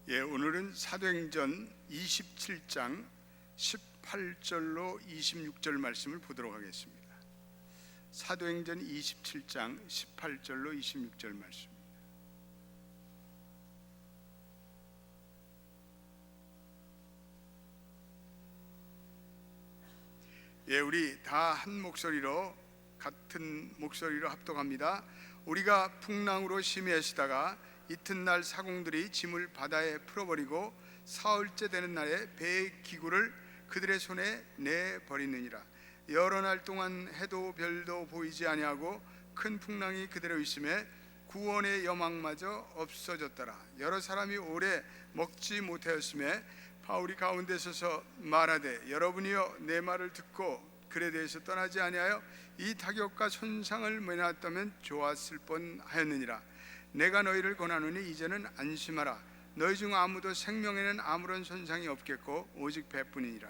오늘은 사도행전 27장 18절로 26절 말씀을 보도록 하겠습니다. 사도행전 27장 18절로 26절 말씀. 우리 다 한 목소리로 같은 목소리로 합독합니다. 우리가 풍랑으로 심해하시다가 이튿날 사공들이 짐을 바다에 풀어버리고 사흘째 되는 날에 배의 기구를 그들의 손에 내버리느니라. 여러 날 동안 해도 별도 보이지 아니하고 큰 풍랑이 그대로 있음에 구원의 여망마저 없어졌더라. 여러 사람이 오래 먹지 못하였음에 바울이 가운데 서서 말하되, 여러분이여 내 말을 듣고 글에 대해서 떠나지 아니하여 이 타격과 손상을 면하였다면 좋았을 뻔하였느니라. 내가 너희를 권하노니 이제는 안심하라. 너희 중 아무도 생명에는 아무런 손상이 없겠고 오직 배뿐이니라.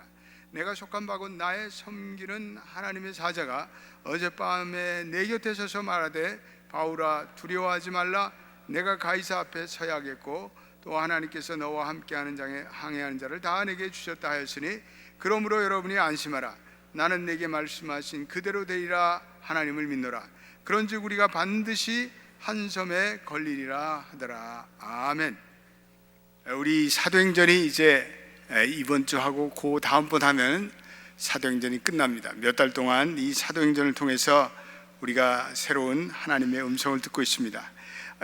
내가 속한 바 곧 나의 섬기는 하나님의 사자가 어젯밤에 내 곁에 서서 말하되, 바울아 두려워하지 말라. 내가 가이사 앞에 서야겠고 또 하나님께서 너와 함께하는 장에 항해하는 자를 다 내게 주셨다 하였으니 그러므로 여러분이 안심하라. 나는 내게 말씀하신 그대로 되리라 하나님을 믿노라. 그런즉 우리가 반드시 한 섬에 걸리리라 하더라. 아멘. 우리 사도행전이 이제 이번 주 하고 그 다음번 하면 사도행전이 끝납니다. 몇 달 동안 이 사도행전을 통해서 우리가 새로운 하나님의 음성을 듣고 있습니다.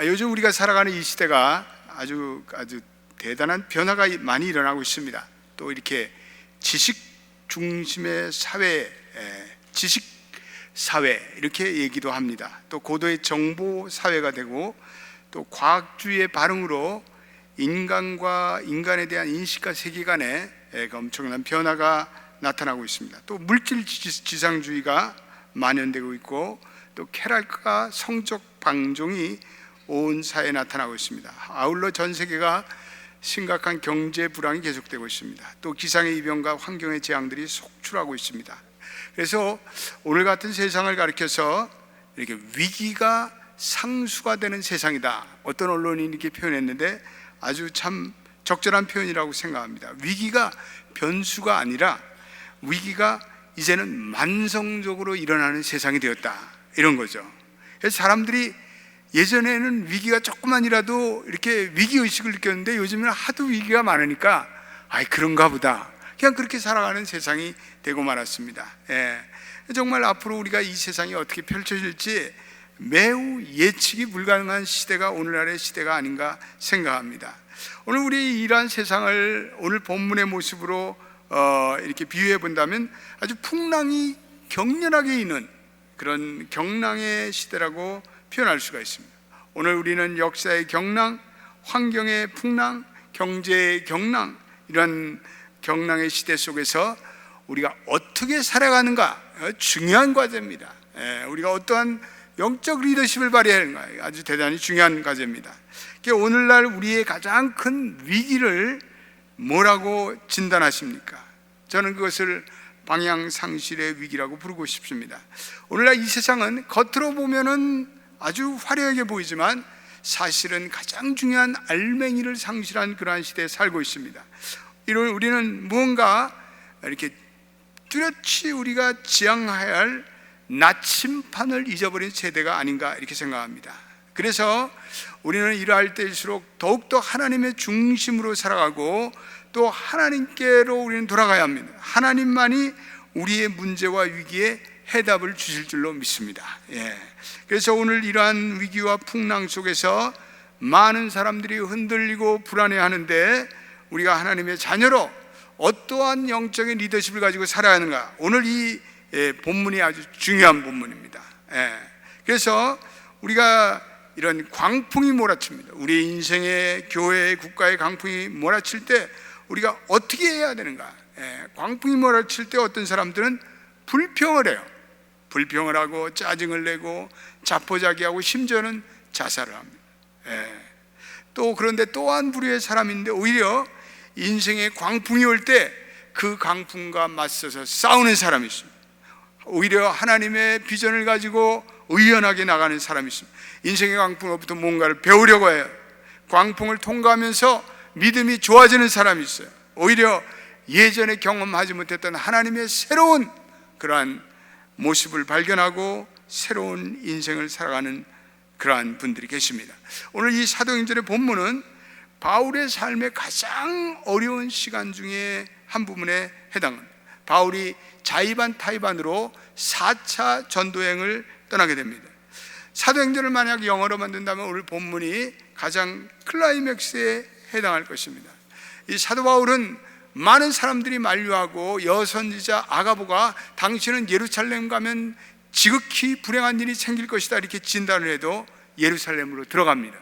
요즘 우리가 살아가는 이 시대가 아주 대단한 변화가 많이 일어나고 있습니다. 또 이렇게 지식 중심의 사회, 지식 사회 이렇게 얘기도 합니다. 또 고도의 정보 사회가 되고 또 과학주의의 발흥으로 인간과 인간에 대한 인식과 세계관에 엄청난 변화가 나타나고 있습니다. 또 물질 지상주의가 만연되고 있고 또 쾌락과 성적 방종이 온 사회에 나타나고 있습니다. 아울러 전 세계가 심각한 경제 불황이 계속되고 있습니다. 또 기상의 이변과 환경의 재앙들이 속출하고 있습니다. 그래서 오늘 같은 세상을 가리켜서 이렇게 위기가 상수가 되는 세상이다. 어떤 언론이 이렇게 표현했는데 아주 참 적절한 표현이라고 생각합니다. 위기가 변수가 아니라 위기가 이제는 만성적으로 일어나는 세상이 되었다, 이런 거죠. 그래서 사람들이 예전에는 위기가 조금만이라도 이렇게 위기의식을 느꼈는데 요즘에는 하도 위기가 많으니까 그런가 보다, 그냥 그렇게 살아가는 세상이 되고 말았습니다. 정말 앞으로 우리가 이 세상이 어떻게 펼쳐질지 매우 예측이 불가능한 시대가 오늘날의 시대가 아닌가 생각합니다. 오늘 우리 이러한 세상을 오늘 본문의 모습으로 이렇게 비유해 본다면 아주 풍랑이 격렬하게 있는 그런 경랑의 시대라고 표현할 수가 있습니다. 오늘 우리는 역사의 경랑, 환경의 풍랑, 경제의 경랑, 이런 경랑의 시대 속에서 우리가 어떻게 살아가는가 중요한 과제입니다. 우리가 어떠한 영적 리더십을 발휘해야 하는가 아주 대단히 중요한 과제입니다. 오늘날 우리의 가장 큰 위기를 뭐라고 진단하십니까? 저는 그것을 방향상실의 위기라고 부르고 싶습니다. 오늘날 이 세상은 겉으로 보면은 아주 화려하게 보이지만 사실은 가장 중요한 알맹이를 상실한 그러한 시대에 살고 있습니다. 우리는 무언가 이렇게 뚜렷이 우리가 지향해야 할 나침판을 잊어버린 세대가 아닌가 이렇게 생각합니다. 그래서 우리는 이러할 때일수록 더욱더 하나님의 중심으로 살아가고 또 하나님께로 우리는 돌아가야 합니다. 하나님만이 우리의 문제와 위기에 해답을 주실 줄로 믿습니다. 그래서 오늘 이러한 위기와 풍랑 속에서 많은 사람들이 흔들리고 불안해하는데 우리가 하나님의 자녀로 어떠한 영적인 리더십을 가지고 살아야 하는가, 오늘 이 본문이 아주 중요한 본문입니다. 그래서 우리가 이런 광풍이 몰아칩니다. 우리 인생의 교회의 국가의 광풍이 몰아칠 때 우리가 어떻게 해야 되는가. 광풍이 몰아칠 때 어떤 사람들은 불평을 해요. 불평을 하고 짜증을 내고 자포자기하고 심지어는 자살을 합니다. 또 그런데 또 한 부류의 사람인데 오히려 인생의 광풍이 올 때 그 광풍과 맞서서 싸우는 사람이 있습니다. 오히려 하나님의 비전을 가지고 의연하게 나가는 사람이 있습니다. 인생의 광풍으로부터 뭔가를 배우려고 해요. 광풍을 통과하면서 믿음이 좋아지는 사람이 있어요. 오히려 예전에 경험하지 못했던 하나님의 새로운 그러한 모습을 발견하고 새로운 인생을 살아가는 그러한 분들이 계십니다. 오늘 이 사도행전의 본문은 바울의 삶의 가장 어려운 시간 중에 한 부분에 해당합니다. 바울이 자의반 타의반으로 4차 전도행을 떠나게 됩니다. 사도행전을 만약 영어로 만든다면 오늘 본문이 가장 클라이맥스에 해당할 것입니다. 이 사도 바울은 많은 사람들이 만류하고 여선지자 아가보가 당신은 예루살렘 가면 지극히 불행한 일이 생길 것이다 이렇게 진단을 해도 예루살렘으로 들어갑니다.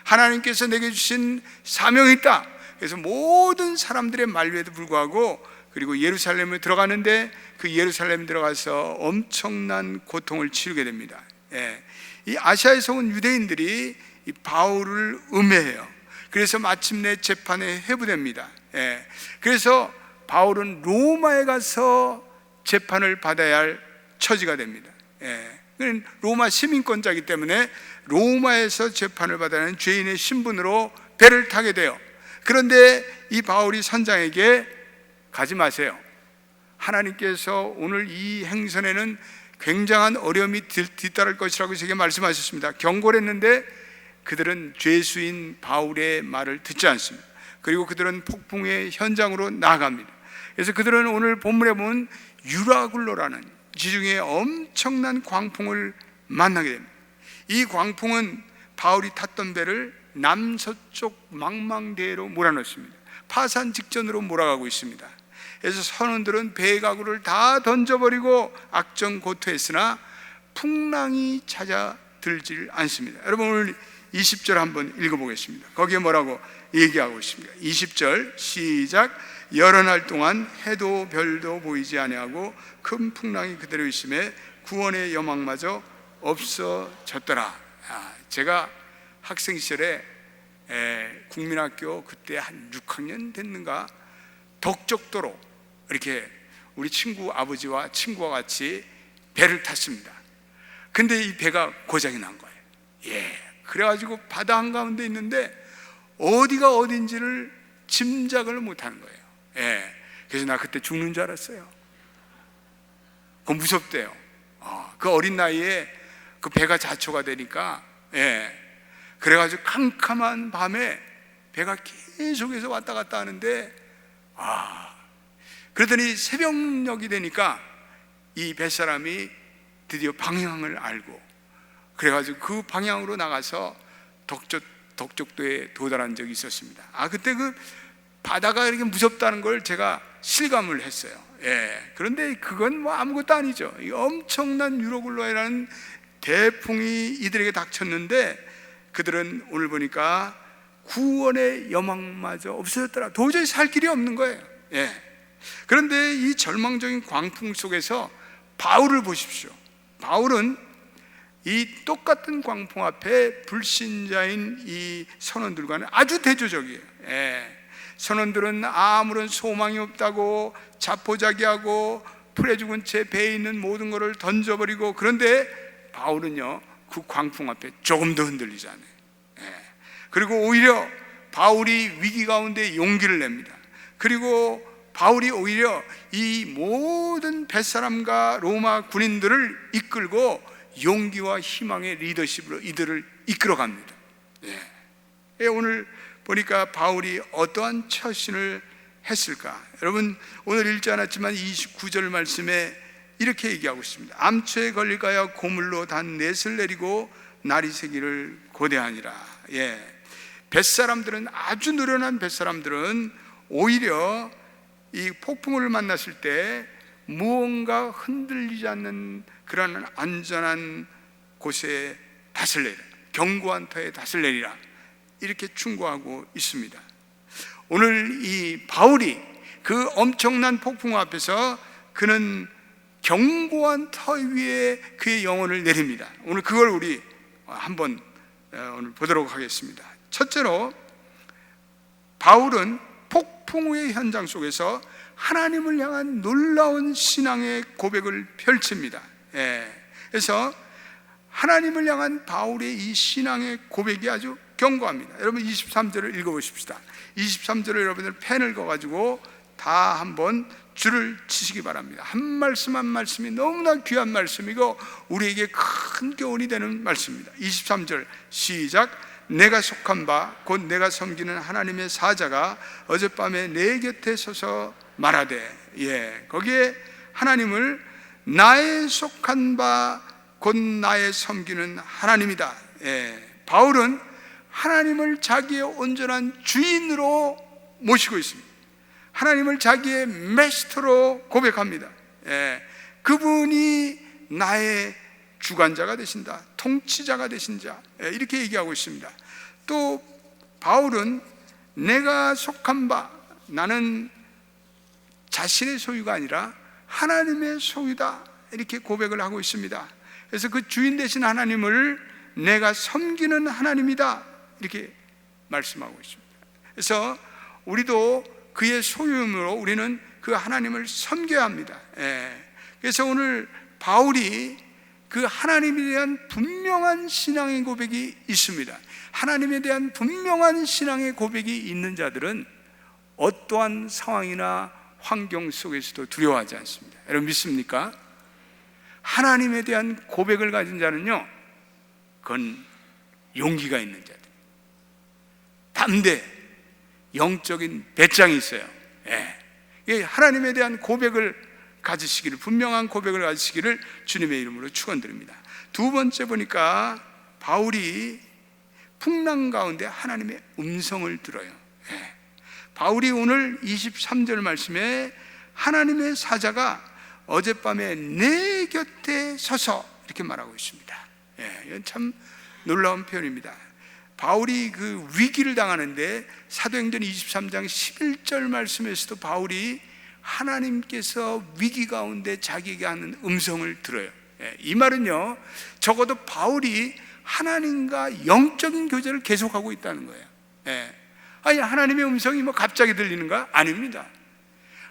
하나님께서 내게 주신 사명이 있다. 그래서 모든 사람들의 만류에도 불구하고 그리고 예루살렘에 들어가는데 그 예루살렘에 들어가서 엄청난 고통을 치르게 됩니다. 이 아시아에서 온 유대인들이 이 바울을 음해해요. 그래서 마침내 재판에 회부됩니다. 그래서 바울은 로마에 가서 재판을 받아야 할 처지가 됩니다. 로마 시민권자이기 때문에 로마에서 재판을 받아야 하는 죄인의 신분으로 배를 타게 돼요. 그런데 이 바울이 선장에게 가지 마세요. 하나님께서 오늘 이 행선에는 굉장한 어려움이 뒤따를 것이라고 제게 말씀하셨습니다. 경고를 했는데 그들은 죄수인 바울의 말을 듣지 않습니다. 그리고 그들은 폭풍의 현장으로 나아갑니다. 그래서 그들은 오늘 본문에 보면 유라굴로라는 지중해 엄청난 광풍을 만나게 됩니다. 이 광풍은 바울이 탔던 배를 남서쪽 망망대해로 몰아넣습니다. 파산 직전으로 몰아가고 있습니다. 그래서 선원들은 배의 가구를 다 던져버리고 악정고투했으나 풍랑이 찾아들질 않습니다. 여러분 오늘 20절 한번 읽어보겠습니다. 거기에 뭐라고 얘기하고 있습니다. 20절 시작. 여러 날 동안 해도 별도 보이지 아니하고 큰 풍랑이 그대로 있음에 구원의 여망마저 없어졌더라. 제가 학생 시절에 국민학교 그때 한 6학년 됐는가 덕적도로 이렇게 우리 친구 아버지와 친구와 같이 배를 탔습니다. 근데 이 배가 고장이 난 거예요. 그래가지고 바다 한가운데 있는데 어디가 어딘지를 짐작을 못하는 거예요. 그래서 나 그때 죽는 줄 알았어요. 그거 무섭대요. 그 어린 나이에 그 배가 자초가 되니까 그래가지고 캄캄한 밤에 배가 계속해서 왔다 갔다 하는데 그러더니 새벽녘이 되니까 이 뱃사람이 드디어 방향을 알고 그래가지고 그 방향으로 나가서 덕적도에 도달한 적이 있었습니다. 그때 그 바다가 이렇게 무섭다는 걸 제가 실감을 했어요. 그런데 그건 뭐 아무것도 아니죠. 이 엄청난 유로굴로라는 대풍이 이들에게 닥쳤는데 그들은 오늘 보니까 구원의 여망마저 없어졌더라. 도저히 살 길이 없는 거예요. 그런데 이 절망적인 광풍 속에서 바울을 보십시오. 바울은 이 똑같은 광풍 앞에 불신자인 이 선원들과는 아주 대조적이에요. 선원들은 아무런 소망이 없다고 자포자기하고 풀에 죽은 채 배에 있는 모든 것을 던져버리고 그런데 바울은요 그 광풍 앞에 조금 더 흔들리지 않아요. 그리고 오히려 바울이 위기 가운데 용기를 냅니다. 그리고 바울이 오히려 이 모든 뱃사람과 로마 군인들을 이끌고 용기와 희망의 리더십으로 이들을 이끌어 갑니다. 오늘 보니까 바울이 어떠한 처신을 했을까? 여러분 오늘 읽지 않았지만 29절 말씀에 이렇게 얘기하고 있습니다. 암초에 걸릴까야 고물로 단 넷을 내리고 날이 새기를 고대하니라. 뱃사람들은 아주 노련한 뱃사람들은 오히려 이 폭풍을 만났을 때 무언가 흔들리지 않는 그런 안전한 곳에 닷을 내리라, 견고한 터에 닷을 내리라 이렇게 충고하고 있습니다. 오늘 이 바울이 그 엄청난 폭풍 앞에서 그는 견고한 터 위에 그의 영혼을 내립니다. 오늘 그걸 우리 한번 오늘 보도록 하겠습니다. 첫째로 바울은 폭풍의 현장 속에서 하나님을 향한 놀라운 신앙의 고백을 펼칩니다. 그래서 하나님을 향한 바울의 이 신앙의 고백이 아주 견고합니다. 여러분 23절을 읽어보십시다. 23절을 여러분들 펜을 그어가지고 다 한번 줄을 치시기 바랍니다. 한 말씀 한 말씀이 너무나 귀한 말씀이고 우리에게 큰 교훈이 되는 말씀입니다. 23절 시작. 내가 속한 바 곧 내가 섬기는 하나님의 사자가 어젯밤에 내 곁에 서서 말하되, 거기에 하나님을 나의 속한 바 곧 나의 섬기는 하나님이다. 바울은 하나님을 자기의 온전한 주인으로 모시고 있습니다. 하나님을 자기의 메스터로 고백합니다. 그분이 나의 주관자가 되신다, 통치자가 되신 자, 이렇게 얘기하고 있습니다. 또 바울은 내가 속한 바, 나는 자신의 소유가 아니라 하나님의 소유다, 이렇게 고백을 하고 있습니다. 그래서 그 주인 되신 하나님을 내가 섬기는 하나님이다, 이렇게 말씀하고 있습니다. 그래서 우리도 그의 소유임으로 우리는 그 하나님을 섬겨야 합니다. 그래서 오늘 바울이 그 하나님에 대한 분명한 신앙의 고백이 있습니다. 하나님에 대한 분명한 신앙의 고백이 있는 자들은 어떠한 상황이나 환경 속에서도 두려워하지 않습니다. 여러분 믿습니까? 하나님에 대한 고백을 가진 자는요, 그건 용기가 있는 자들, 담대, 영적인 배짱이 있어요. 하나님에 대한 고백을 가지시기를, 분명한 고백을 가지시기를 주님의 이름으로 축원드립니다. 두 번째 보니까 바울이 풍랑 가운데 하나님의 음성을 들어요. 바울이 오늘 23절 말씀에 하나님의 사자가 어젯밤에 내 곁에 서서 이렇게 말하고 있습니다. 이건 참 놀라운 표현입니다. 바울이 그 위기를 당하는데 사도행전 23장 11절 말씀에서도 바울이 하나님께서 위기 가운데 자기에게 하는 음성을 들어요. 이 말은요, 적어도 바울이 하나님과 영적인 교제를 계속하고 있다는 거예요. 아니, 하나님의 음성이 뭐 갑자기 들리는가? 아닙니다.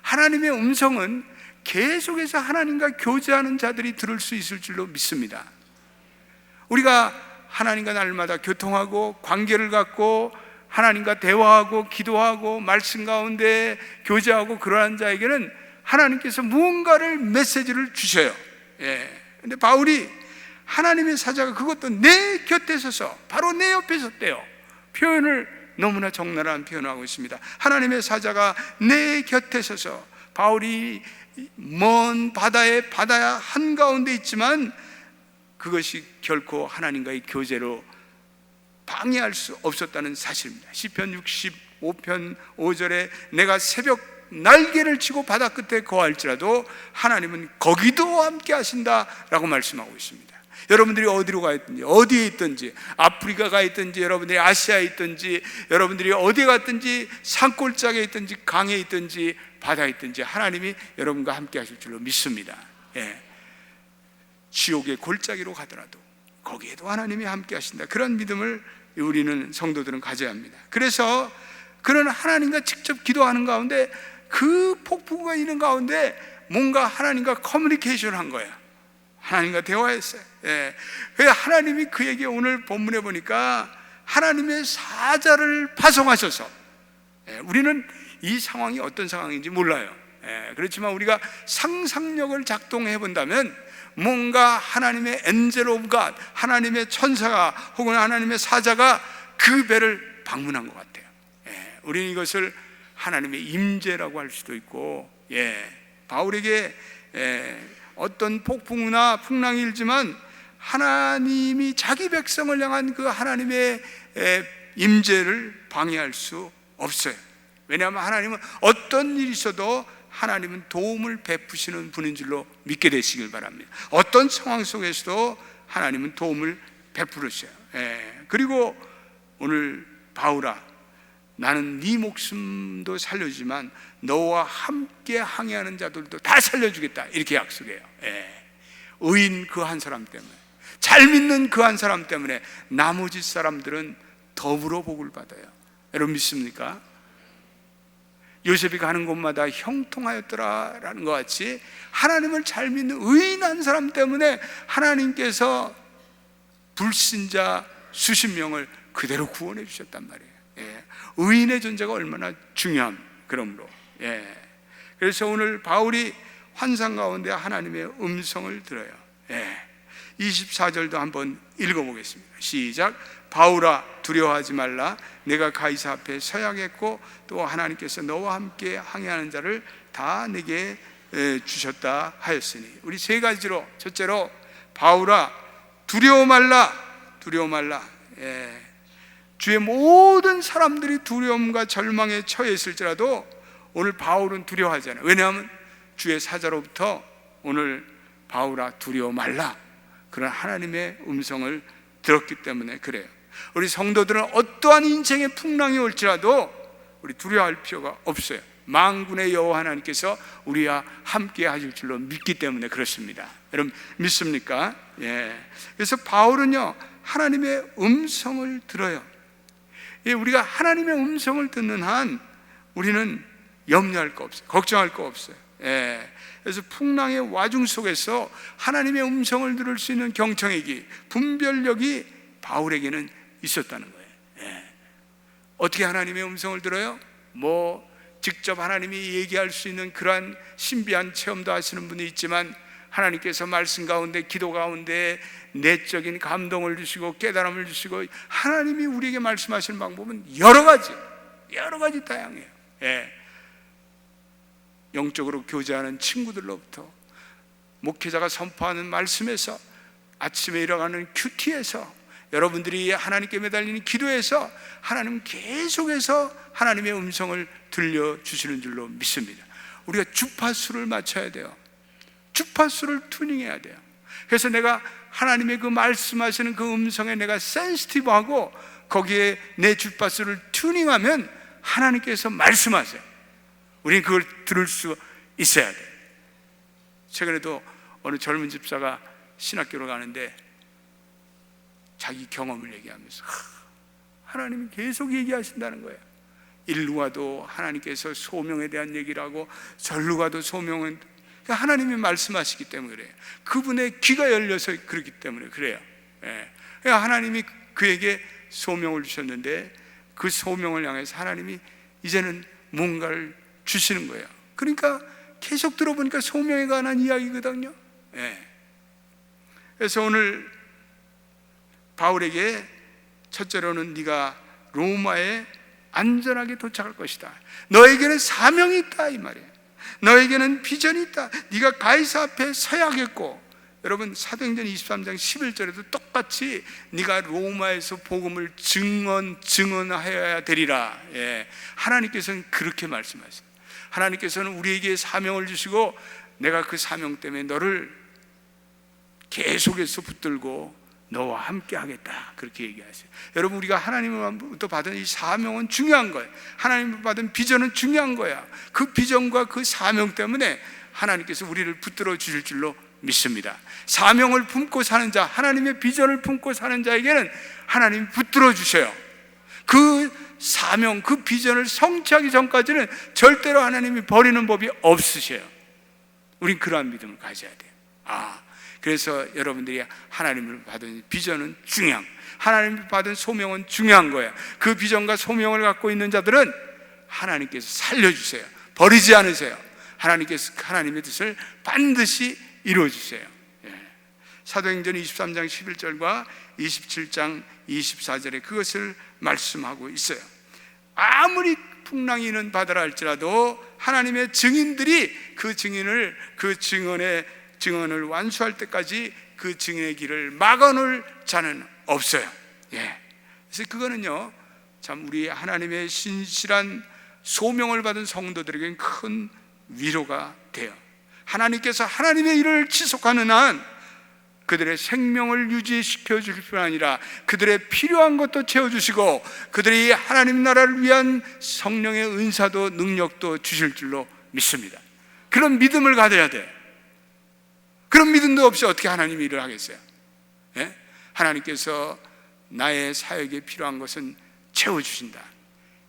하나님의 음성은 계속해서 하나님과 교제하는 자들이 들을 수 있을 줄로 믿습니다. 우리가 하나님과 날마다 교통하고 관계를 갖고 하나님과 대화하고 기도하고 말씀 가운데 교제하고 그러한 자에게는 하나님께서 무언가를 메시지를 주셔요. 근데 바울이 하나님의 사자가 그것도 내 곁에 서서 바로 내 옆에 섰대요. 표현을 너무나 적나라한 표현을 하고 있습니다. 하나님의 사자가 내 곁에 서서, 바울이 먼 바다의 한가운데 있지만 그것이 결코 하나님과의 교제로 방해할 수 없었다는 사실입니다. 시편 65편 5절에 내가 새벽 날개를 치고 바다 끝에 거할지라도 하나님은 거기도 함께 하신다라고 말씀하고 있습니다. 여러분들이 어디로 가 있든지, 어디에 있든지, 아프리카 가 있든지, 여러분들이 아시아에 있든지, 여러분들이 어디에 갔든지, 산골짜기에 있든지, 강에 있든지, 바다에 있든지 하나님이 여러분과 함께 하실 줄로 믿습니다. 지옥의 골짜기로 가더라도 거기에도 하나님이 함께 하신다, 그런 믿음을 우리는 성도들은 가져야 합니다. 그래서 그런 하나님과 직접 기도하는 가운데, 그 폭풍우가 있는 가운데 뭔가 하나님과 커뮤니케이션을 한 거야. 하나님과 대화했어요. 그래서 하나님이 그에게 오늘 본문에 보니까 하나님의 사자를 파송하셔서, 우리는 이 상황이 어떤 상황인지 몰라요. 그렇지만 우리가 상상력을 작동해 본다면 뭔가 하나님의 엔젤 오브 갓, 하나님의 천사가 혹은 하나님의 사자가 그 배를 방문한 것 같아요. 우리는 이것을 하나님의 임재라고 할 수도 있고, 바울에게 어떤 폭풍우나 풍랑이 일지만 하나님이 자기 백성을 향한 그 하나님의 임재를 방해할 수 없어요. 왜냐하면 하나님은 어떤 일이 있어도 하나님은 도움을 베푸시는 분인 줄로 믿게 되시길 바랍니다. 어떤 상황 속에서도 하나님은 도움을 베푸르셔요. 그리고 오늘 바울아, 나는 네 목숨도 살려주지만 너와 함께 항해하는 자들도 다 살려주겠다, 이렇게 약속해요. 의인 그 한 사람 때문에, 잘 믿는 그 한 사람 때문에 나머지 사람들은 더불어 복을 받아요. 여러분 믿습니까? 요셉이 가는 곳마다 형통하였더라라는 것 같이 하나님을 잘 믿는 의인 한 사람 때문에 하나님께서 불신자 수십 명을 그대로 구원해 주셨단 말이에요. 예. 의인의 존재가 얼마나 중요함. 그러므로 그래서 오늘 바울이 환상 가운데 하나님의 음성을 들어요. 24절도 한번 읽어보겠습니다. 시작. 바울아 두려워하지 말라. 내가 가이사 앞에 서야겠고 또 하나님께서 너와 함께 항해하는 자를 다 내게 주셨다 하였으니. 우리 세 가지로, 첫째로 바울아 두려워 말라. 두려워 말라. 주의 모든 사람들이 두려움과 절망에 처해 있을지라도 오늘 바울은 두려워하잖아요. 왜냐하면 주의 사자로부터 오늘 바울아 두려워 말라, 그런 하나님의 음성을 들었기 때문에 그래요. 우리 성도들은 어떠한 인생의 풍랑이 올지라도 우리 두려워할 필요가 없어요. 만군의 여호와 하나님께서 우리와 함께 하실 줄로 믿기 때문에 그렇습니다. 여러분 믿습니까? 그래서 바울은요 하나님의 음성을 들어요. 우리가 하나님의 음성을 듣는 한 우리는 염려할 거 없어요. 걱정할 거 없어요. 그래서 풍랑의 와중 속에서 하나님의 음성을 들을 수 있는 경청액이, 분별력이 바울에게는 있었다는 거예요. 어떻게 하나님의 음성을 들어요? 직접 하나님이 얘기할 수 있는 그러한 신비한 체험도 하시는 분이 있지만, 하나님께서 말씀 가운데, 기도 가운데 내적인 감동을 주시고 깨달음을 주시고 하나님이 우리에게 말씀하시는 방법은 여러 가지 다양해요. 영적으로 교제하는 친구들로부터, 목회자가 선포하는 말씀에서, 아침에 일어나는 큐티에서, 여러분들이 하나님께 매달리는 기도에서 하나님 계속해서 하나님의 음성을 들려주시는 줄로 믿습니다. 우리가 주파수를 맞춰야 돼요. 주파수를 튜닝해야 돼요. 그래서 내가 하나님의 그 말씀하시는 그 음성에 내가 센시티브하고 거기에 내 주파수를 튜닝하면 하나님께서 말씀하세요. 우리는 그걸 들을 수 있어야 돼요. 최근에도 어느 젊은 집사가 신학교로 가는데 자기 경험을 얘기하면서 하나님이 계속 얘기하신다는 거예요. 일루 가도 하나님께서 소명에 대한 얘기를 하고 절루 가도 소명은 하나님이 말씀하시기 때문에 그래요. 그분의 귀가 열려서 그렇기 때문에 그래요. 하나님이 그에게 소명을 주셨는데 그 소명을 향해서 하나님이 이제는 뭔가를 주시는 거예요. 그러니까 계속 들어보니까 소명에 관한 이야기거든요. 그래서 오늘 바울에게 첫째로는 네가 로마에 안전하게 도착할 것이다. 너에게는 사명이 있다 이 말이에요. 너에게는 비전이 있다. 네가 가이사 앞에 서야겠고, 여러분 사도행전 23장 11절에도 똑같이 네가 로마에서 복음을 증언하여야 되리라. 하나님께서는 그렇게 말씀하세요. 하나님께서는 우리에게 사명을 주시고 내가 그 사명 때문에 너를 계속해서 붙들고 너와 함께 하겠다, 그렇게 얘기하세요. 여러분 우리가 하나님으로부터 받은 이 사명은 중요한 거예요. 하나님으로부터 받은 비전은 중요한 거야. 그 비전과 그 사명 때문에 하나님께서 우리를 붙들어 주실 줄로 믿습니다. 사명을 품고 사는 자, 하나님의 비전을 품고 사는 자에게는 하나님이 붙들어 주셔요. 그 사명, 그 비전을 성취하기 전까지는 절대로 하나님이 버리는 법이 없으셔요. 우린 그러한 믿음을 가져야 돼요. 그래서 여러분들이 하나님을 받은 비전은 중요한, 하나님을 받은 소명은 중요한 거예요. 그 비전과 소명을 갖고 있는 자들은 하나님께서 살려주세요. 버리지 않으세요. 하나님께서 하나님의 뜻을 반드시 이루어주세요. 사도행전 23장 11절과 27장 24절에 그것을 말씀하고 있어요. 아무리 풍랑이 있는 바다라 할지라도 하나님의 증인들이 그 증언을 완수할 때까지 그 증인의 길을 막아놓을 자는 없어요. 그래서 그거는요, 참 우리 하나님의 신실한 소명을 받은 성도들에게는 큰 위로가 돼요. 하나님께서 하나님의 일을 지속하는 한 그들의 생명을 유지시켜 주실 뿐 아니라 그들의 필요한 것도 채워주시고 그들이 하나님 나라를 위한 성령의 은사도 능력도 주실 줄로 믿습니다. 그런 믿음을 가져야 돼요. 그런 믿음도 없이 어떻게 하나님이 일을 하겠어요? 하나님께서 나의 사역에 필요한 것은 채워주신다.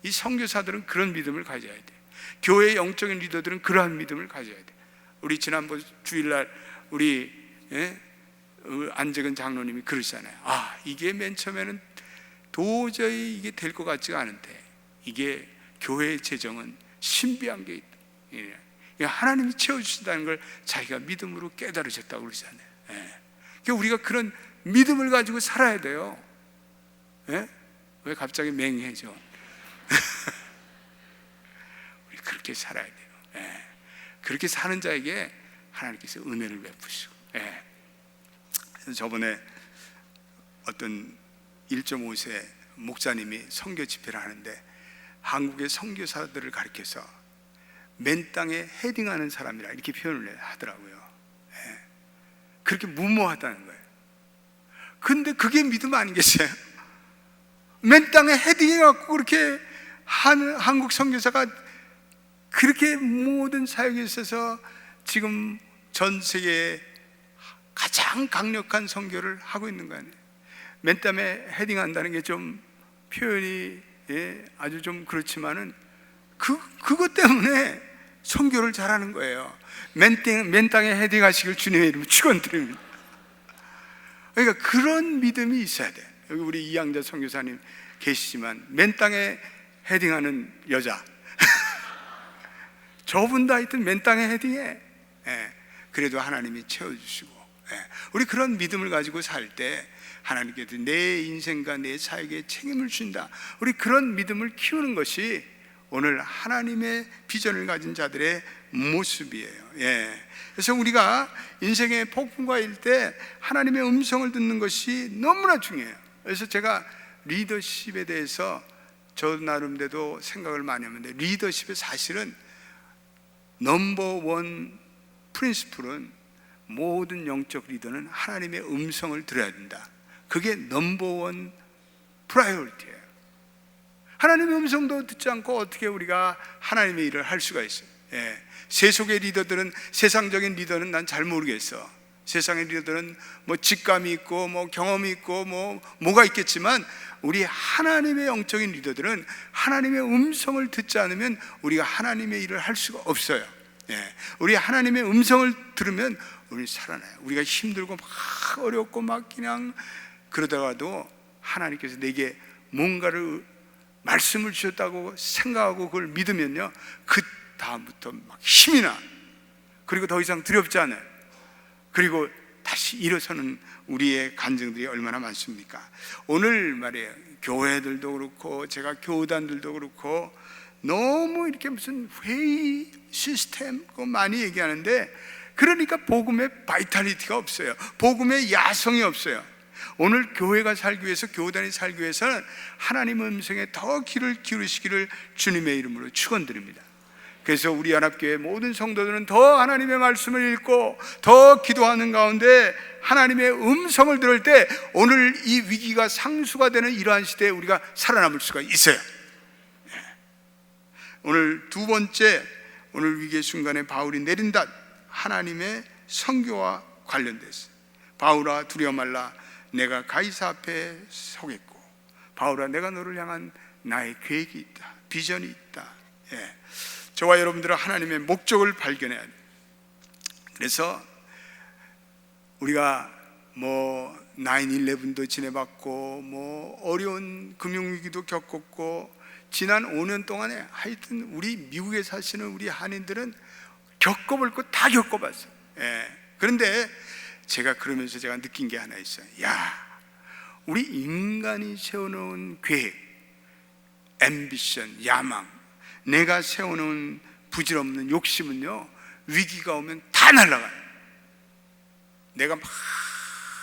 이 선교사들은 그런 믿음을 가져야 돼요. 교회의 영적인 리더들은 그러한 믿음을 가져야 돼요. 우리 지난번 주일날 우리 안재근 장로님이 그러잖아요. 이게 맨 처음에는 도저히 이게 될 것 같지가 않은데 이게 교회의 재정은 신비한 게 있다. 하나님이 채워주신다는 걸 자기가 믿음으로 깨달으셨다고 그러잖아요. 그러니까 우리가 그런 믿음을 가지고 살아야 돼요. 왜 갑자기 맹해져? 우리 그렇게 살아야 돼요. 그렇게 사는 자에게 하나님께서 은혜를 베푸시고. 저번에 어떤 1.5세 목사님이 선교 집회를 하는데 한국의 선교사들을 가리켜서 맨 땅에 헤딩하는 사람이라 이렇게 표현을 하더라고요. 그렇게 무모하다는 거예요. 근데 그게 믿음 아니겠어요? 맨 땅에 헤딩해갖고 그렇게 한국 선교사가 그렇게 모든 사역에 있어서 지금 전 세계에 가장 강력한 선교를 하고 있는 거 아니에요? 맨 땅에 헤딩한다는 게 좀 표현이 아주 좀 그렇지만은 그것 때문에 선교를 잘하는 거예요. 맨 땅에 헤딩하시길 주님의 이름으로 축원드립니다. 그러니까 그런 믿음이 있어야 돼. 여기 우리 이양자 선교사님 계시지만 맨 땅에 헤딩하는 여자 저분도 하여튼 맨 땅에 헤딩해. 그래도 하나님이 채워주시고, 우리 그런 믿음을 가지고 살 때 하나님께서 내 인생과 내 사역에 책임을 준다. 우리 그런 믿음을 키우는 것이 오늘 하나님의 비전을 가진 자들의 모습이에요. 그래서 우리가 인생의 폭풍과일 때 하나님의 음성을 듣는 것이 너무나 중요해요. 그래서 제가 리더십에 대해서 저 나름대로 생각을 많이 하는데, 리더십의 사실은 넘버원 프린시플은 모든 영적 리더는 하나님의 음성을 들어야 된다. 그게 넘버원 프라이어리티예요. 하나님의 음성도 듣지 않고 어떻게 우리가 하나님의 일을 할 수가 있어요? 세속의 리더들은, 세상적인 리더는 난 잘 모르겠어. 세상의 리더들은 뭐 직감이 있고 뭐 경험이 있고 뭐가 있겠지만, 우리 하나님의 영적인 리더들은 하나님의 음성을 듣지 않으면 우리가 하나님의 일을 할 수가 없어요. 우리 하나님의 음성을 들으면 우리 살아나요. 우리가 힘들고 막 어렵고 막 그냥 그러다가도 하나님께서 내게 뭔가를 말씀을 주셨다고 생각하고 그걸 믿으면요, 그 다음부터 막 힘이 나. 그리고 더 이상 두렵지 않아요. 그리고 다시 일어서는 우리의 간증들이 얼마나 많습니까? 오늘 말이에요, 교회들도 그렇고 제가 교단들도 그렇고 너무 이렇게 무슨 회의 시스템 그거 많이 얘기하는데, 그러니까 복음의 바이탈리티가 없어요. 복음의 야성이 없어요. 오늘 교회가 살기 위해서, 교단이 살기 위해서는 하나님의 음성에 더 귀를 기울이시기를 주님의 이름으로 축원드립니다. 그래서 우리 연합교회 모든 성도들은 더 하나님의 말씀을 읽고 더 기도하는 가운데 하나님의 음성을 들을 때 오늘 이 위기가 상수가 되는 이러한 시대에 우리가 살아남을 수가 있어요. 오늘 두 번째, 오늘 위기의 순간에 바울이 내린 닫, 하나님의 선교와 관련돼서, 바울아 두려워 말라, 내가 가이사 앞에 서겠고, 바울아 내가 너를 향한 나의 계획이 있다, 비전이 있다. 저와 여러분들은 하나님의 목적을 발견해야 돼요. 그래서 우리가 뭐 9/11도 지내봤고 뭐 어려운 금융위기도 겪었고, 지난 5년 동안에 하여튼 우리 미국에 사시는 우리 한인들은 겪어볼 거 다 겪어봤어요. 그런데 제가 그러면서 제가 느낀 게 하나 있어요. 우리 인간이 세워놓은 계획, 앰비션, 야망, 내가 세워놓은 부질없는 욕심은요, 위기가 오면 다 날아가요. 내가 막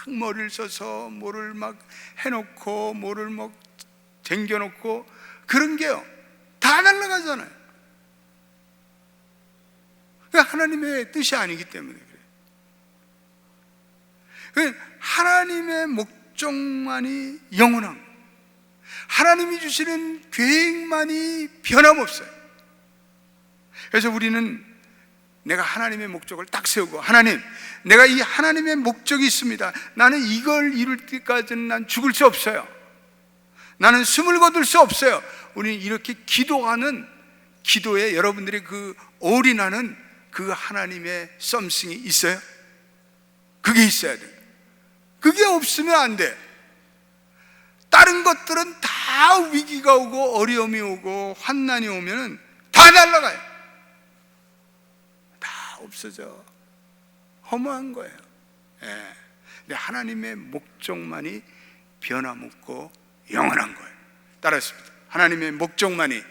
머리를 써서 뭐를 막 해놓고 뭐를 막 쟁겨놓고 그런 게요, 다 날아가잖아요. 그러니까 하나님의 뜻이 아니기 때문에 그래요. 하나님의 목적만이 영원한 거예요. 하나님이 주시는 계획만이 변함없어요. 그래서 우리는 내가 하나님의 목적을 딱 세우고, 하나님, 내가 이 하나님의 목적이 있습니다. 나는 이걸 이룰 때까지는 난 죽을 수 없어요. 나는 숨을 거둘 수 없어요. 우리는 이렇게 기도하는 기도에 여러분들이 그 올인하는 그 하나님의 썸씽이 있어요? 그게 있어야 돼요. 그게 없으면 안 돼. 다른 것들은 다 위기가 오고 어려움이 오고 환난이 오면은 다 날아가요. 다 없어져. 허무한 거예요. 예. 근데 하나님의 목적만이 변함없고 영원한 거예요. 따라했습니다. 하나님의 목적만이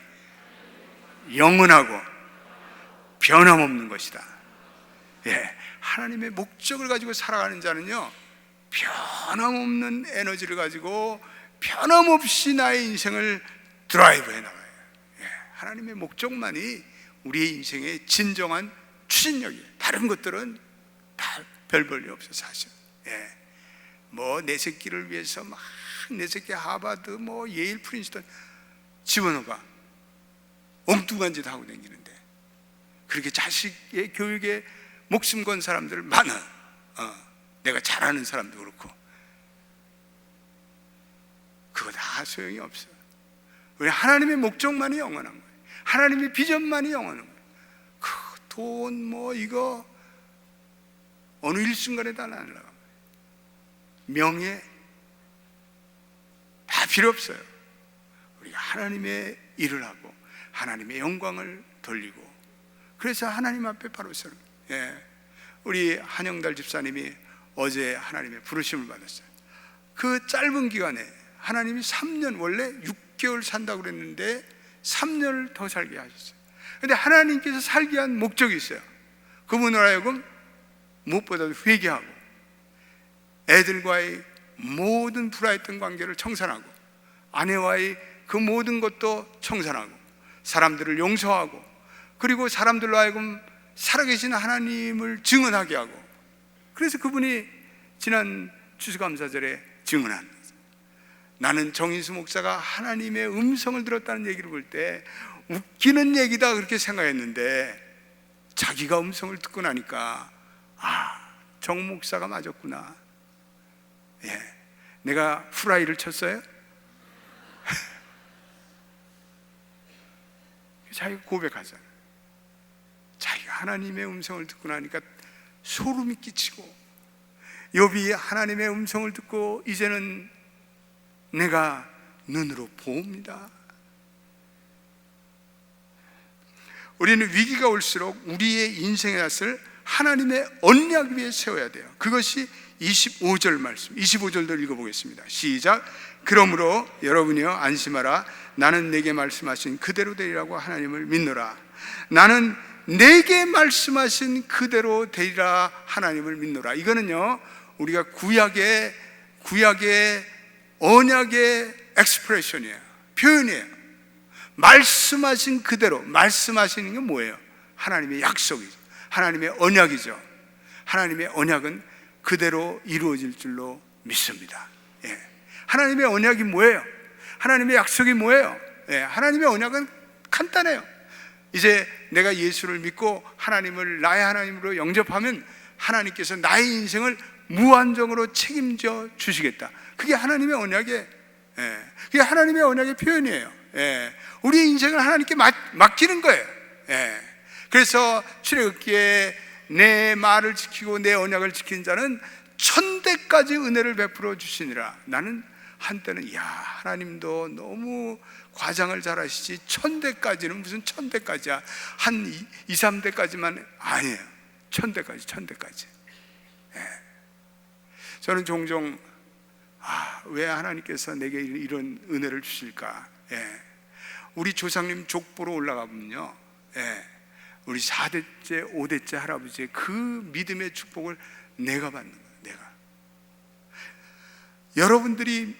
영원하고 변함없는 것이다. 예. 하나님의 목적을 가지고 살아가는 자는요, 변함없는 에너지를 가지고 변함없이 나의 인생을 드라이브해 나가요. 예. 하나님의 목적만이 우리의 인생의 진정한 추진력이에요. 다른 것들은 다 별 볼일 없어 사실. 예. 뭐 내 새끼를 위해서 막 내 새끼 하버드 뭐 예일 프린스턴 집어넣어봐. 엉뚱한 짓 하고 다니는데 그렇게 자식의 교육에 목숨 건 사람들 많아. 내가 잘하는 사람도 그렇고. 그거 다 소용이 없어. 왜? 하나님의 목적만이 영원한 거예요. 하나님의 비전만이 영원한 거예요. 그 돈 뭐 이거 어느 일순간에 다 날라가. 명예 다 필요 없어요. 우리가 하나님의 일을 하고 하나님의 영광을 돌리고, 그래서 하나님 앞에 바로 서는. 예. 우리 한영달 집사님이 어제 하나님의 부르심을 받았어요. 그 짧은 기간에 하나님이 3년, 원래 6개월 산다고 그랬는데 3년을 더 살게 하셨어요. 근데 하나님께서 살게 한 목적이 있어요. 그분을 하여금 무엇보다도 회개하고 애들과의 모든 불화했던 관계를 청산하고 아내와의 그 모든 것도 청산하고 사람들을 용서하고, 그리고 사람들로 하여금 살아계신 하나님을 증언하게 하고, 그래서 그분이 지난 추수감사절에 증언한, 나는 정인수 목사가 하나님의 음성을 들었다는 얘기를 볼 때 웃기는 얘기다 그렇게 생각했는데, 자기가 음성을 듣고 나니까 정 목사가 맞았구나. 예. 내가 후라이를 쳤어요? 자기가 고백하잖아요. 자기가 하나님의 음성을 듣고 나니까 소름이 끼치고, 욥이 하나님의 음성을 듣고 이제는 내가 눈으로 봅니다. 우리는 위기가 올수록 우리의 인생의 낯을 하나님의 언약 위에 세워야 돼요. 그것이 25절 말씀, 25절도 읽어보겠습니다. 시작. 그러므로 여러분이여 안심하라. 나는 내게 말씀하신 그대로 되리라고 하나님을 믿노라. 나는 내게 말씀하신 그대로 되리라 하나님을 믿노라. 이거는요, 우리가 구약의 언약의 엑스프레션이에요. 표현이에요. 말씀하신 그대로. 말씀하시는 게 뭐예요? 하나님의 약속이죠. 하나님의 언약이죠. 하나님의 언약은 그대로 이루어질 줄로 믿습니다. 예. 하나님의 언약이 뭐예요? 하나님의 약속이 뭐예요? 예. 하나님의 언약은 간단해요. 이제 내가 예수를 믿고 하나님을 나의 하나님으로 영접하면 하나님께서 나의 인생을 무한정으로 책임져 주시겠다. 그게 하나님의 언약의, 예. 그게 하나님의 언약의 표현이에요. 예. 우리의 인생을 하나님께 맡기는 거예요. 예. 그래서 출애굽기에 내 말을 지키고 내 언약을 지킨 자는 천대까지 은혜를 베풀어 주시니라. 나는 한때는 하나님도 너무 과장을 잘하시지, 천대까지는 무슨 천대까지야, 한 2, 3대까지만 아니에요. 천대까지. 예. 저는 종종 왜 하나님께서 내게 이런 은혜를 주실까? 예. 우리 조상님 족보로 올라가 보면요, 예. 우리 4대째 5대째 할아버지의 그 믿음의 축복을 내가 받는 거예요. 내가. 여러분들이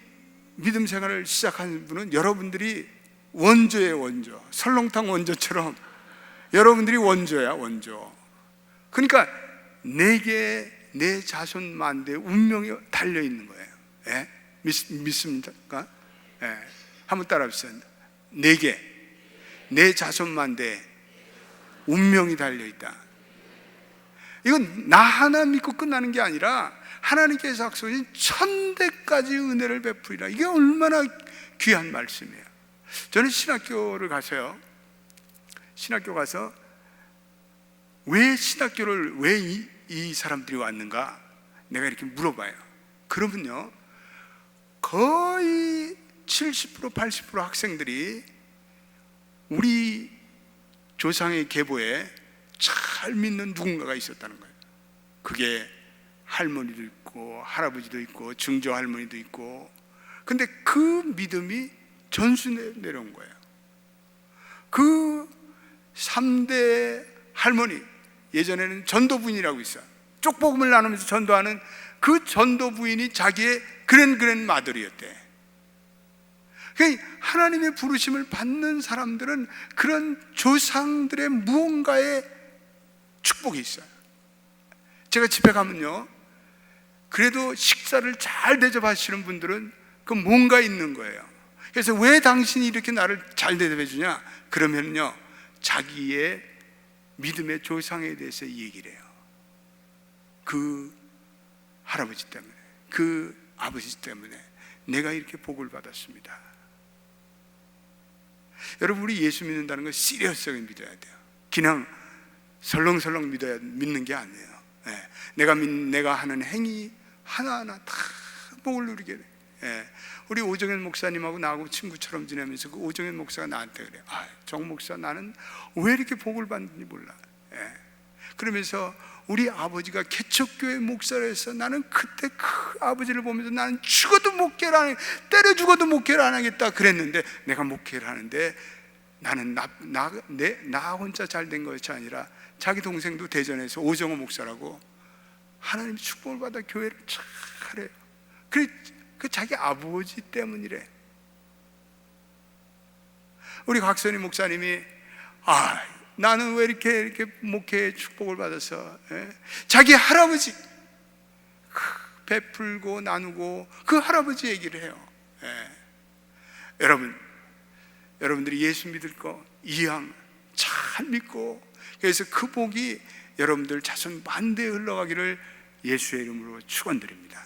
믿음 생활을 시작한 분은 여러분들이 원조예요. 원조. 설렁탕 원조처럼 여러분들이 원조야. 원조. 그러니까 내게 내 자손 만대의 운명이 달려있는 거예요. 예? 믿습니까? 예. 한번 따라합시다. 내게 내 자손 만대의 운명이 달려있다. 이건 나 하나 믿고 끝나는 게 아니라 하나님께서 약속하신 천대까지 은혜를 베풀이라. 이게 얼마나 귀한 말씀이에요. 저는 신학교를 가서요, 신학교 가서 왜 신학교를 왜 이 사람들이 왔는가 내가 이렇게 물어봐요. 그러면요, 거의 70% 80% 학생들이 우리 조상의 계보에 잘 믿는 누군가가 있었다는 거예요. 그게 할머니도 있고 할아버지도 있고 증조 할머니도 있고. 근데 그 믿음이 전수 내려온 거예요. 그 3대 할머니, 예전에는 전도 부인이라고 있어요. 쪽복음을 나누면서 전도하는 그 전도 부인이 자기의 그랜 마더리였대. 그러니까 하나님의 부르심을 받는 사람들은 그런 조상들의 무언가의 축복이 있어요. 제가 집에 가면요, 그래도 식사를 잘 대접하시는 분들은 그 뭔가 있는 거예요. 그래서 왜 당신이 이렇게 나를 잘 대접해 주냐? 그러면요, 자기의 믿음의 조상에 대해서 얘기를 해요. 그 할아버지 때문에, 그 아버지 때문에 내가 이렇게 복을 받았습니다. 여러분, 우리 예수 믿는다는 건 시리어스하게 믿어야 돼요. 그냥 설렁설렁 믿는 게 아니에요. 내가 하는 행위 하나하나 다 복을 누리게 돼. 우리 오정현 목사님하고 나하고 친구처럼 지내면서 그 오정현 목사가 나한테 그래. 정 목사, 나는 왜 이렇게 복을 받는지 몰라. 그러면서 우리 아버지가 개척교회 목사를 해서 나는 그때 그 아버지를 보면서 나는 죽어도 목회를 안 해, 때려 죽어도 목회를 안 하겠다 그랬는데, 내가 목회를 하는데 나는 나 혼자 잘 된 것이 아니라 자기 동생도 대전에서 오정호 목사라고 하나님 축복을 받아 교회를 잘해요. 그 자기 아버지 때문이래. 우리 각선희 목사님이 나는 왜 이렇게 목회의 축복을 받아서, 자기 할아버지 베풀고 나누고 그 할아버지 얘기를 해요. 여러분들이 예수 믿을 거 이왕 잘 믿고, 그래서 그 복이 여러분들 자손 만대에 흘러가기를 예수의 이름으로 축원드립니다.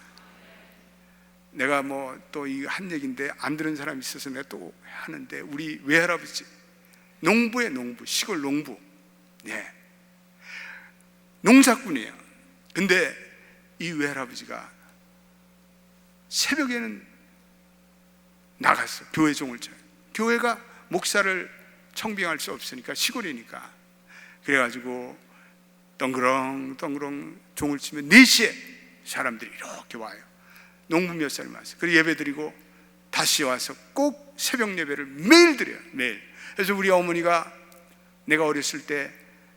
내가 또 이 한 얘기인데 안 들은 사람이 있어서 내가 또 하는데, 우리 외할아버지 농부, 시골 농부, 농사꾼이에요. 근데 이 외할아버지가 새벽에는 나갔어. 교회 종을 쳐요. 교회가 목사를 청빙할 수 없으니까, 시골이니까. 그래가지고 덩그렁 종을 치면 4시에 사람들이 이렇게 와요. 농부 몇 사람이 왔어요. 그리고 예배 드리고 다시 와서 꼭 새벽 예배를 매일 드려요. 매일. 그래서 우리 어머니가, 내가 어렸을 때,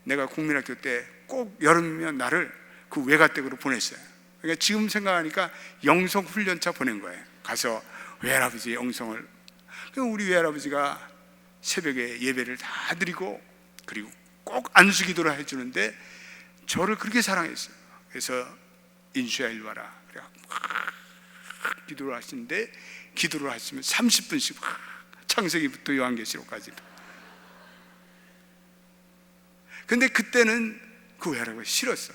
내가 국민학교 때 꼭 여름이면 나를 그 외가댁으로 보냈어요. 그러니까 지금 생각하니까 영성 훈련차 보낸 거예요. 가서 외할아버지의 영성을. 우리 외할아버지가 새벽에 예배를 다 드리고, 그리고 꼭 안수기도를 해주는데 저를 그렇게 사랑했어요. 그래서 인수야 일로 와라. 그래 기도를 하시는데, 기도를 하시면 30분씩 창세기부터 요한계시록까지. 근데 그때는 그 외할아버지가 싫었어.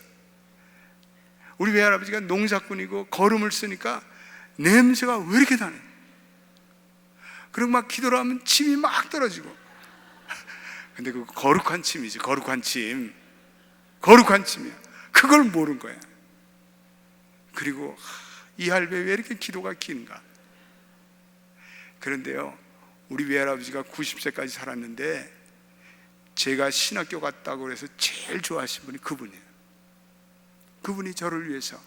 우리 외할아버지가 농사꾼이고 거름을 쓰니까 냄새가 왜 이렇게 나네. 그리고 막 기도를 하면 침이 막 떨어지고. 근데 그 거룩한 침이지, 거룩한 침이야. 그걸 모른 거야. 그리고 이 할배 왜 이렇게 기도가 긴가. 그런데요, 우리 외할아버지가 90세까지 살았는데 제가 신학교 갔다고 해서 제일 좋아하신 분이 그분이에요. 그분이 저를 위해서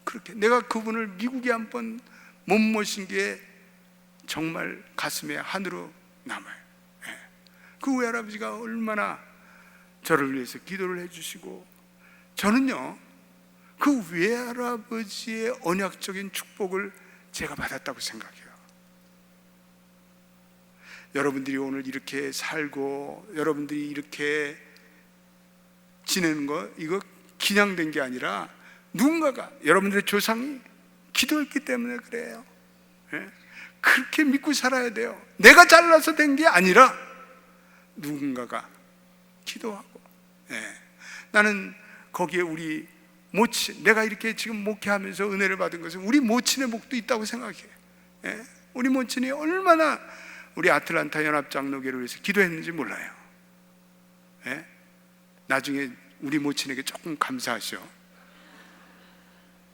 그렇게, 내가 그분을 미국에 한 번 못 모신 게 정말 가슴에 한으로 남아요. 그 외할아버지가 얼마나 저를 위해서 기도를 해주시고, 저는요 그 외할아버지의 언약적인 축복을 제가 받았다고 생각해요. 여러분들이 오늘 이렇게 살고 여러분들이 이렇게 지내는 거, 이거 그냥 된 게 아니라 누군가가, 여러분들의 조상이 기도했기 때문에 그래요. 그렇게 믿고 살아야 돼요. 내가 잘나서 된 게 아니라 누군가가 기도하고. 나는 거기에 우리 모친, 내가 이렇게 지금 목회하면서 은혜를 받은 것은 우리 모친의 목도 있다고 생각해요. 우리 모친이 얼마나 우리 아틀란타 연합장로교를 위해서 기도했는지 몰라요. 나중에 우리 모친에게 조금 감사하셔.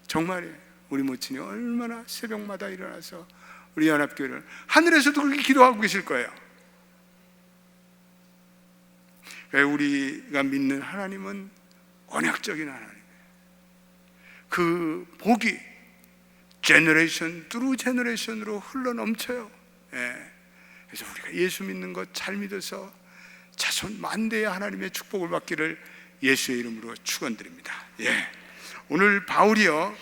정말이에요. 우리 모친이 얼마나 새벽마다 일어나서 우리 연합교회를, 하늘에서도 그렇게 기도하고 계실 거예요. 우리가 믿는 하나님은 언약적인 하나님, 그 복이 제너레이션 뚜루 제너레이션으로 흘러넘쳐요. 그래서 우리가 예수 믿는 것 잘 믿어서 자손 만대의 하나님의 축복을 받기를 예수의 이름으로 축원드립니다. 오늘 바울이요,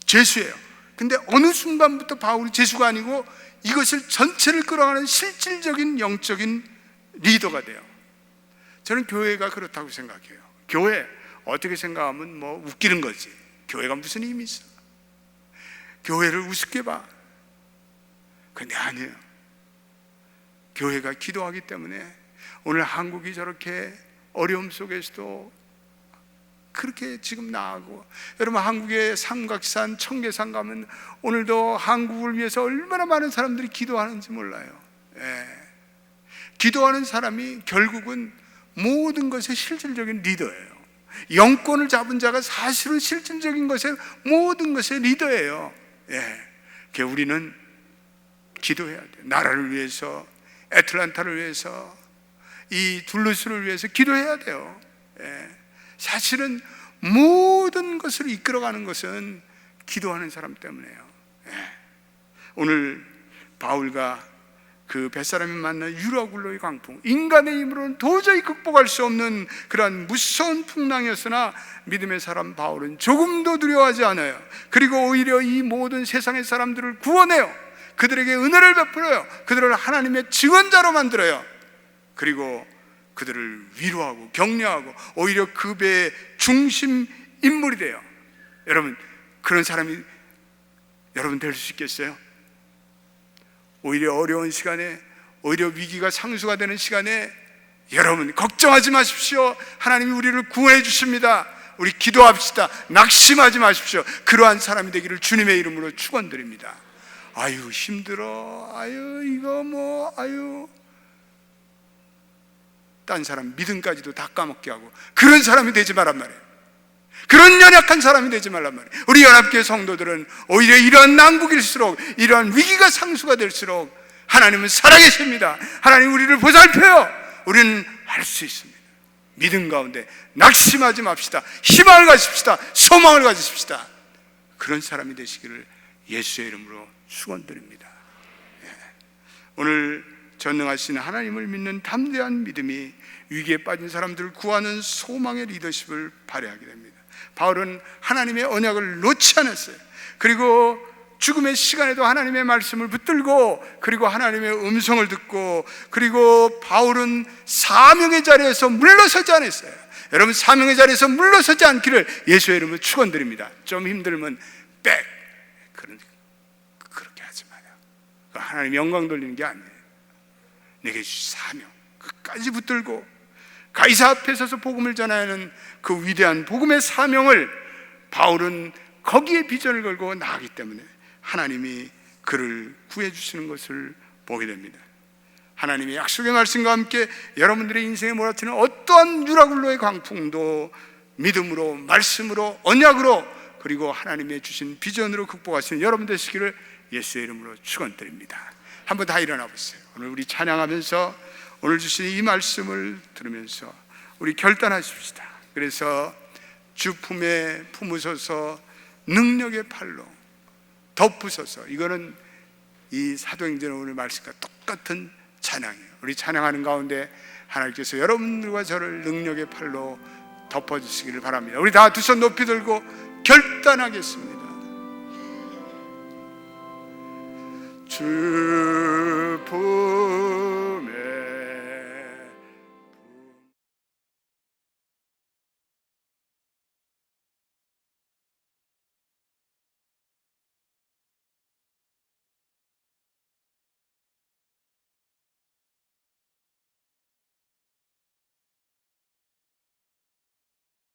죄수예요. 근데 어느 순간부터 바울이 죄수가 아니고 이것을 전체를 끌어가는 실질적인 영적인 리더가 돼요. 저는 교회가 그렇다고 생각해요. 교회 어떻게 생각하면 뭐 웃기는 거지. 교회가 무슨 힘이 있어? 교회를 우습게 봐. 근데 아니에요. 교회가 기도하기 때문에 오늘 한국이 저렇게 어려움 속에서도 그렇게 지금 나아가고, 여러분 한국의 삼각산, 청계산 가면 오늘도 한국을 위해서 얼마나 많은 사람들이 기도하는지 몰라요. 기도하는 사람이 결국은 모든 것의 실질적인 리더예요. 영권을 잡은 자가 사실은 실질적인 것의 모든 것의 리더예요. 우리는 기도해야 돼요. 나라를 위해서, 애틀란타를 위해서, 이 둘루스를 위해서 기도해야 돼요. 사실은 모든 것을 이끌어가는 것은 기도하는 사람 때문에요. 오늘 바울과 그 뱃사람이 만난 유라굴로의 광풍, 인간의 힘으로는 도저히 극복할 수 없는 그러한 무서운 풍랑이었으나 믿음의 사람 바울은 조금도 두려워하지 않아요. 그리고 오히려 이 모든 세상의 사람들을 구원해요. 그들에게 은혜를 베풀어요. 그들을 하나님의 증언자로 만들어요. 그리고 그들을 위로하고 격려하고 오히려 그 배의 중심 인물이 돼요. 여러분, 그런 사람이 여러분 될 수 있겠어요? 오히려 어려운 시간에, 오히려 위기가 상수가 되는 시간에 여러분 걱정하지 마십시오. 하나님이 우리를 구원해 주십니다. 우리 기도합시다. 낙심하지 마십시오. 그러한 사람이 되기를 주님의 이름으로 축원드립니다. 아유 힘들어, 아유 이거 뭐, 아유, 딴 사람 믿음까지도 다 까먹게 하고 그런 사람이 되지 말란 말이에요. 그런 연약한 사람이 되지 말란 말이에요. 우리 연합교회 성도들은 오히려 이러한 난국일수록, 이러한 위기가 상수가 될수록 하나님은 살아계십니다. 하나님 우리를 보살펴요. 우리는 할 수 있습니다. 믿음 가운데 낙심하지 맙시다. 희망을 가집시다. 소망을 가지십시다. 그런 사람이 되시기를 예수의 이름으로 축원드립니다. 오늘 전능하신 하나님을 믿는 담대한 믿음이 위기에 빠진 사람들을 구하는 소망의 리더십을 발휘하게 됩니다. 바울은 하나님의 언약을 놓지 않았어요. 그리고 죽음의 시간에도 하나님의 말씀을 붙들고, 그리고 하나님의 음성을 듣고, 그리고 바울은 사명의 자리에서 물러서지 않았어요. 여러분, 사명의 자리에서 물러서지 않기를 예수의 이름으로 축원드립니다. 좀 힘들면 그렇게 하지 마요. 하나님 영광 돌리는 게 아니에요. 내게 주신 사명 끝까지 붙들고 가이사 앞에 서서 복음을 전하는 그 위대한 복음의 사명을 바울은 거기에 비전을 걸고 나가기 때문에 하나님이 그를 구해 주시는 것을 보게 됩니다. 하나님의 약속의 말씀과 함께 여러분들의 인생에 몰아치는 어떠한 유라굴로의 광풍도 믿음으로, 말씀으로, 언약으로, 그리고 하나님의 주신 비전으로 극복하시는 여러분 되시기를 예수의 이름으로 축원드립니다. 한번 다 일어나 보세요. 오늘 우리 찬양하면서 오늘 주신 이 말씀을 들으면서 우리 결단하십시다. 그래서 주 품에 품으소서 능력의 팔로 덮으소서. 이거는 이 사도행전 오늘 말씀과 똑같은 찬양이에요. 우리 찬양하는 가운데 하나님께서 여러분들과 저를 능력의 팔로 덮어주시기를 바랍니다. 우리 다 두 손 높이 들고 결단하겠습니다. 주 품